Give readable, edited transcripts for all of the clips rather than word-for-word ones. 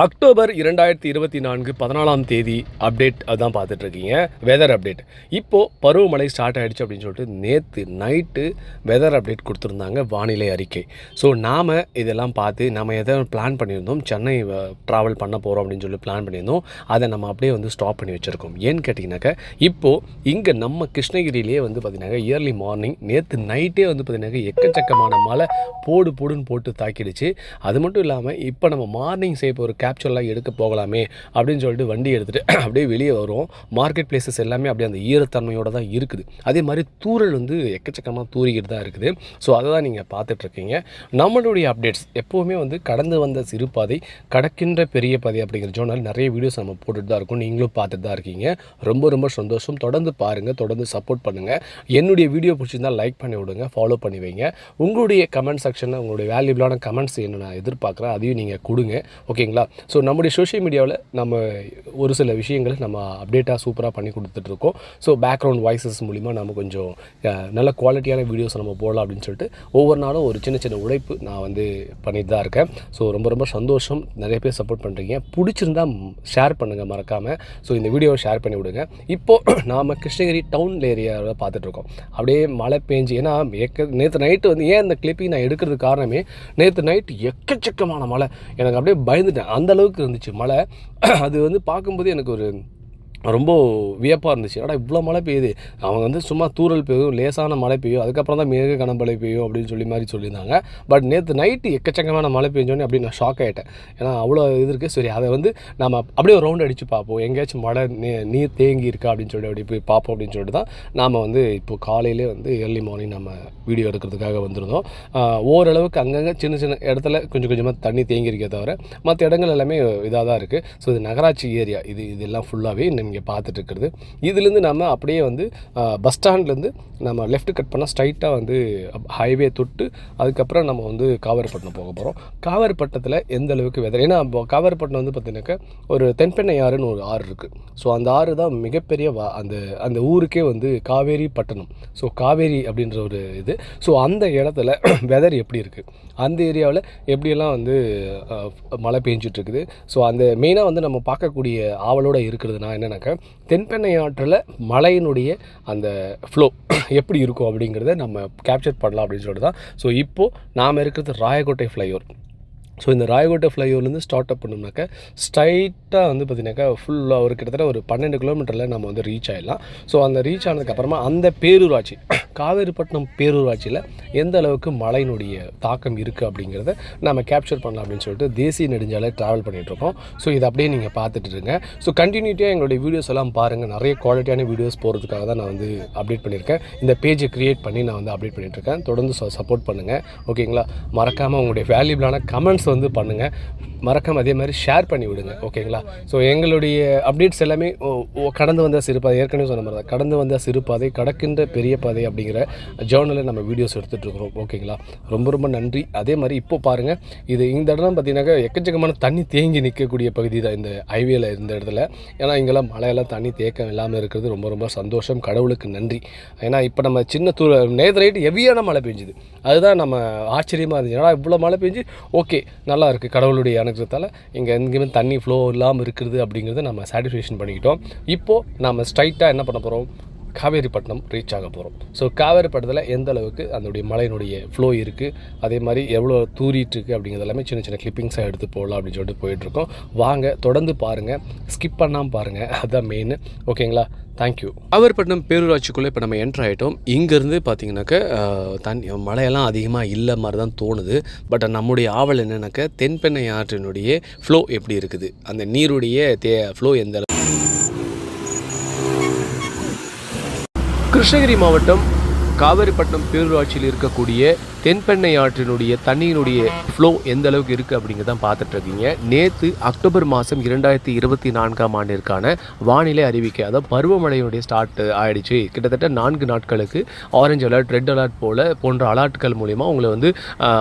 October 2024 14ஆம் தேதி update அதான் பார்த்துட்ருக்கீங்க. Weather update. இப்போது பருவமழை ஸ்டார்ட் ஆகிடுச்சு அப்படின்னு சொல்லிட்டு நேற்று நைட்டு வெதர் அப்டேட் கொடுத்துருந்தாங்க, வானிலை அறிக்கை. ஸோ நாம் இதெல்லாம் பார்த்து நம்ம எதை பிளான் பண்ணியிருந்தோம், சென்னை ட்ராவல் பண்ண போகிறோம் அப்படின்னு சொல்லி பிளான் பண்ணியிருந்தோம். அதை நம்ம அப்படியே ஸ்டாப் பண்ணி வச்சுருக்கோம். ஏன்னு கேட்டிங்கனாக்கா, இப்போது இங்கே நம்ம கிருஷ்ணகிரியிலே பார்த்திங்கனாக்கா இயர்லி மார்னிங் நேற்று நைட்டே பார்த்திங்கனாக்கா எக்கச்சக்கமான மழை போடுன்னு போட்டு தாக்கிடுச்சு. அது மட்டும் இல்லாமல் இப்போ நம்ம மார்னிங் செய்ய ஒரு கேப்சர்லாம் எடுக்க போகலாமே அப்படின்னு சொல்லிட்டு வண்டி எடுத்துகிட்டு அப்படியே வெளியே வரும். மார்க்கெட் பிளேசஸ் எல்லாமே அப்படியே அந்த ஈரத்தன்மையோடு தான் இருக்குது. அதே மாதிரி தூறல் எக்கச்சக்கமாக தூரிக்கிட்டு தான் இருக்குது. ஸோ அதை தான் நீங்கள் பார்த்துட்ருக்கீங்க. நம்மளுடைய அப்டேட்ஸ் எப்போவுமே கடந்து வந்த சிறுபாதை, கடக்கின்ற பெரிய பாதை அப்படிங்கிற ஜோனால் நிறைய வீடியோஸ் நம்ம போட்டுட்டு தான் இருக்கோம். நீங்களும் பார்த்துட்டு தான் இருக்கீங்க. ரொம்ப ரொம்ப சந்தோஷம். தொடர்ந்து பாருங்கள், தொடர்ந்து சப்போர்ட் பண்ணுங்கள். என்னுடைய வீடியோ பிடிச்சிருந்தால் லைக் பண்ணி விடுங்க, ஃபாலோ பண்ணி வைங்க. உங்களுடைய கமெண்ட் செக்ஷனில் உங்களுடைய வேல்யூபிளான கமெண்ட்ஸ் என்ன நான் எதிர்பார்க்குறேன், அதையும் நீங்கள் கொடுங்க. ஓகேங்களா? ஸோ நம்முடைய சோஷியல் மீடியாவில் நம்ம ஒரு சில விஷயங்களை நம்ம அப்டேட்டாக சூப்பராக பண்ணி கொடுத்துட்ருக்கோம். ஸோ பேக்ரவுண்ட் வாய்ஸஸ் மூலிமா நம்ம கொஞ்சம் நல்ல குவாலிட்டியான வீடியோஸ் நம்ம போடலாம் அப்படின்னு சொல்லிட்டு ஒவ்வொரு நாளும் ஒரு சின்ன சின்ன உழைப்பு நான் பண்ணிட்டு தான் இருக்கேன். ஸோ ரொம்ப ரொம்ப சந்தோஷம். நிறைய பேர் சப்போர்ட் பண்ணுறீங்க. பிடிச்சிருந்தால் ஷேர் பண்ணுங்கள் மறக்காமல். ஸோ இந்த வீடியோவை ஷேர் பண்ணி விடுங்க. இப்போது நாம் கிருஷ்ணகிரி டவுன் ஏரியாவில் பார்த்துட்ருக்கோம். அப்படியே மழை பெஞ்சு, ஏன்னா நேற்று நைட்டு ஏன் இந்த கிளிப்பிங் நான் எடுக்கிறதுக்கு காரணமே, நேற்று நைட்டு எக்கச்சக்கமான மழை. எனக்கு அப்படியே பயந்துட்டேன். அந்த அளவுக்கு இருந்துச்சு மழை. அது பார்க்கும்போது எனக்கு ஒரு ரொம்ப வியப்பாக இருந்துச்சு. ஆனால் இவ்வளோ மழை பெய்யுது. அவங்க சும்மா தூறல் பெய்யும், லேசான மழை பெய்யும், அதுக்கப்புறம் தான் மிக கனமழை பெய்யும் அப்படின்னு மாதிரி சொல்லியிருந்தாங்க. பட் நேற்று நைட்டு எக்கச்சக்கமான மழை பெஞ்சோன்னே அப்படி நான் ஷாக் ஆகிட்டேன். ஏன்னா அவ்வளோ இது இருக்குது. சரி, அதை நம்ம அப்படியே ஒரு ரவுண்ட் அடித்து பார்ப்போம், எங்கேயாச்சும் மழை நீர் தேங்கி இருக்கா அப்படின்னு சொல்லி அப்படி போய் பார்ப்போம் அப்படின்னு சொல்லிட்டு தான் நாம் இப்போ காலையிலே ஏர்லி மார்னிங் நம்ம வீடியோ எடுக்கிறதுக்காக வந்திருந்தோம். ஓரளவுக்கு அங்கங்கே சின்ன சின்ன இடத்துல கொஞ்சம் கொஞ்சமாக தண்ணி தேங்கி இருக்கே தவிர மற்ற இடங்கள் எல்லாமே இதாக தான் இருக்குது. ஸோ இது நகராட்சி ஏரியா. இதெல்லாம் ஃபுல்லாகவே நீங்கள் பார்த்துட்டு இருக்கிறது. இதுலேருந்து நம்ம அப்படியே பஸ் ஸ்டாண்ட்லேருந்து நம்ம லெஃப்ட் கட் பண்ணால் ஸ்ட்ரைட்டாக ஹைவே தொட்டு அதுக்கப்புறம் நம்ம காவேரிப்பட்டினம் போக போகிறோம். காவேரிப்பட்டினத்தில் எந்த அளவுக்கு வெதர், ஏன்னா காவேரிப்பட்டினம் பார்த்தீங்கன்னாக்கா ஒரு தென்பெண்ணை ஆறுன்னு ஒரு ஆறு இருக்குது. ஸோ அந்த ஆறு தான் மிகப்பெரிய அந்த ஊருக்கே காவேரி பட்டணம். ஸோ காவேரி அப்படின்ற ஒரு இது. ஸோ அந்த இடத்துல வெதர் எப்படி இருக்குது, அந்த ஏரியாவில் எப்படியெல்லாம் மழை பெஞ்சிட்ருக்குது. ஸோ அந்த மெயினாக நம்ம பார்க்கக்கூடிய ஆவலோடு இருக்கிறதுனா என்னென்னாக்கா, தென்பெண்ணை ஆற்றில் மழையினுடைய அந்த ஃப்ளோ எப்படி இருக்கும் அப்படிங்கிறத நம்ம கேப்சர் பண்ணலாம் அப்படின்னு சொல்லிட்டு தான். ஸோ இப்போது நாம் இருக்கிறது ராயக்கோட்டை ஃப்ளைஓவர். ஸோ இந்த ராயக்கோட்டை ஃப்ளைஓவர்லேருந்து ஸ்டார்ட் அப் பண்ணோம்னாக்கா ஸ்ட்ரைட்டாக பார்த்தீங்கன்னாக்கா ஃபுல்லாக ஒரு கிட்டத்தட்ட ஒரு 12 கிலோமீட்டரில் நம்ம ரீச் ஆகிடலாம். ஸோ அந்த ரீச் ஆனதுக்கப்புறமா அந்த பேரூராட்சி, காவேரிப்பட்டினம் பேரூராட்சியில் எந்த அளவுக்கு மழையினுடைய தாக்கம் இருக்குது அப்படிங்கிறத நம்ம கேப்சர் பண்ணலாம் அப்படின்னு சொல்லிட்டு தேசிய நெடுஞ்சாலை ட்ராவல் பண்ணிகிட்ருக்கோம். ஸோ இதை அப்படியே நீங்கள் பார்த்துட்டு இருங்க. ஸோ கண்டினியூட்டியாக எங்களுடைய வீடியோஸ் எல்லாம் பாருங்கள். நிறைய குவாலிட்டியான வீடியோஸ் போகிறதுக்காக தான் நான் அப்டேட் பண்ணியிருக்கேன். இந்த பேஜை க்ரியேட் பண்ணி நான் அப்டேட் பண்ணிகிட்ருக்கேன். தொடர்ந்து சப்போர்ட் பண்ணுங்கள். ஓகேங்களா? மறக்காமல் உங்களுடைய வேல்யூபிளான கமெண்ட்ஸ் பண்ணுங்கள். மறக்காம அதே மாதிரி ஷேர் பண்ணி விடுங்க. ஓகேங்களா? ஸோ எங்களுடைய அப்டேட்ஸ் எல்லாமே கடந்து வந்த சிறுபாதை, ஏற்கனவே சொன்ன மாதிரி தான், கடந்து வந்த சிறுபாதை, கடக்கின்ற பெரிய பாதை அப்படிங்கிற ஜேர்னலில் நம்ம வீடியோஸ் எடுத்துகிட்டு இருக்கிறோம். ஓகேங்களா? ரொம்ப ரொம்ப நன்றி. அதே மாதிரி இப்போ பாருங்கள், இந்த இடம் பார்த்தீங்கன்னாக்கா எக்கச்சக்கமான தண்ணி தேங்கி நிற்கக்கூடிய பகுதி தான் இந்த ஹைவேல இந்த இடத்துல. ஏன்னா இங்கெல்லாம் மழையெல்லாம் தண்ணி தேக்கம் இல்லாமல் இருக்கிறது ரொம்ப ரொம்ப சந்தோஷம். கடவுளுக்கு நன்றி. ஏன்னா இப்போ நம்ம சின்ன நேற்று நைட்டு ஹெவியான மழை பெஞ்சுது. அதுதான் நம்ம ஆச்சரியமாக இருந்துச்சு. ஏன்னா இவ்வளோ மழை பெஞ்சு ஓகே நல்லா இருக்குது, கடவுளுடைய அனுகிரகத்தால் இங்கே எங்கேயுமே தண்ணி ஃப்ளோ இல்லாமல் இருக்குது அப்படிங்கிறத நம்ம சாட்டிஸ்ஃபேக்ஷன் பண்ணிக்கிட்டோம். இப்போது நம்ம ஸ்ட்ரைட்டாக என்ன பண்ண போகிறோம், காவேரிப்பட்டினம் ரீச் ஆக போகிறோம். ஸோ காவேரிப்பட்டினத்தில் எந்த அளவுக்கு அதனுடைய மழையினுடைய ஃப்ளோ இருக்குது, அதே மாதிரி எவ்வளோ தூரிட்டுருக்கு அப்படிங்கிறது எல்லாமே சின்ன சின்ன கிளிப்பிங்ஸாக எடுத்து போடலாம் அப்படின்னு சொல்லிட்டு போயிட்டுருக்கோம். வாங்க, தொடர்ந்து பாருங்கள், ஸ்கிப் பண்ணாமல் பாருங்கள். அதுதான் மெயின். ஓகேங்களா? தேங்க்யூ. காவேரிப்பட்டினம் பேரூராட்சிக்குள்ளே இப்போ நம்ம என்ட்ரு ஆகிட்டோம். இங்கேருந்து பார்த்தீங்கன்னாக்கா மழையெல்லாம் அதிகமாக இல்லை மாதிரி தான் தோணுது. பட் நம்முடைய ஆவல் என்னென்னாக்கா, தென்பெண்ணை ஆற்றினுடைய ஃப்ளோ எப்படி இருக்குது, அந்த நீருடைய ஃப்ளோ எந்த அளவு. கிருஷ்ணகிரி மாவட்டம் காவேரிப்பட்டினம் பேரூராட்சியில் இருக்கக்கூடிய தென்பெண்ணை ஆற்றினுடைய தண்ணியினுடைய ஃப்ளோ எந்த அளவுக்கு இருக்குது அப்படிங்கிறதான் பார்த்துட்ருக்கீங்க. நேற்று அக்டோபர் மாதம் 2024ஆம் ஆண்டிற்கான வானிலை அறிவிக்கை, அதாவது பருவமழையினுடைய ஸ்டார்ட் ஆகிடுச்சு. கிட்டத்தட்ட 4 நாட்களுக்கு ஆரஞ்சு அலர்ட், ரெட் அலர்ட் போன்ற அலர்ட்கள் மூலிமா உங்களை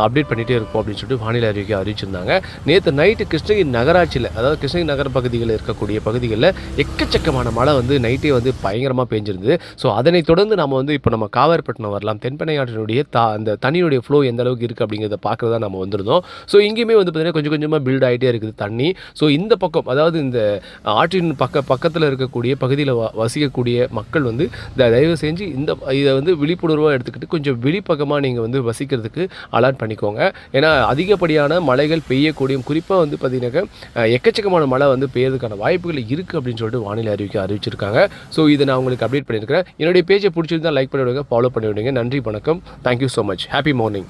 அப்டேட் பண்ணிகிட்டே இருக்கும் அப்படின்னு சொல்லிட்டு வானிலை அறிவிக்கை அறிவிச்சிருந்தாங்க. நேற்று நைட்டு கிருஷ்ணகிரி நகராட்சியில், அதாவது கிருஷ்ணகிரி நகர பகுதிகளில் இருக்கக்கூடிய பகுதிகளில் எக்கச்சக்கமான மழை நைட்டே பயங்கரமாக பெஞ்சிருந்தது. ஸோ அதனை தொடர்ந்து நம்ம இப்போ நம்ம காவேரிப்பட்டினம் வரலாம். தென்பெண்ணை ஆற்றினுடைய அந்த தண்ணியுடைய தண்ணியோடைய ஃப்ளோ எந்த அளவுக்கு இருக்குது அப்படிங்கிறத பார்க்குறதா நம்ம வந்திருந்தோம். ஸோ இங்கேயுமே வந்து பார்த்திங்கன்னா கொஞ்சம் கொஞ்சமாக பில்ட் ஆகிட்டே இருக்குது தண்ணி. ஸோ இந்த பக்கம் அதாவது இந்த ஆற்றின் பக்கத்தில் இருக்கக்கூடிய பகுதியில் வசிக்கக்கூடிய மக்கள் வந்து தயவு செஞ்சு இதை வந்து விழிப்புணர்வாக எடுத்துக்கிட்டு கொஞ்சம் வெளிப்பக்கமாக நீங்கள் வந்து வசிக்கிறதுக்கு அலாட் பண்ணிக்கோங்க. ஏன்னா அதிகப்படியான மழைகள் பெய்யக்கூடிய, குறிப்பாக வந்து பார்த்திங்கனாக்கா எக்கச்சக்கமான மழை வந்து பெய்யறதுக்கான வாய்ப்புகள் இருக்குது அப்படின்னு சொல்லிட்டு வானிலை அறிவிச்சிருக்காங்க. ஸோ இதை நான் உங்களுக்கு அப்டேட் பண்ணியிருக்கிறேன். என்னுடைய பேஜை பிடிச்சிருந்தா லைக் பண்ணி விடுங்க, ஃபாலோ பண்ணி விடுங்க. நன்றி, வணக்கம். Thank you so much. Happy morning.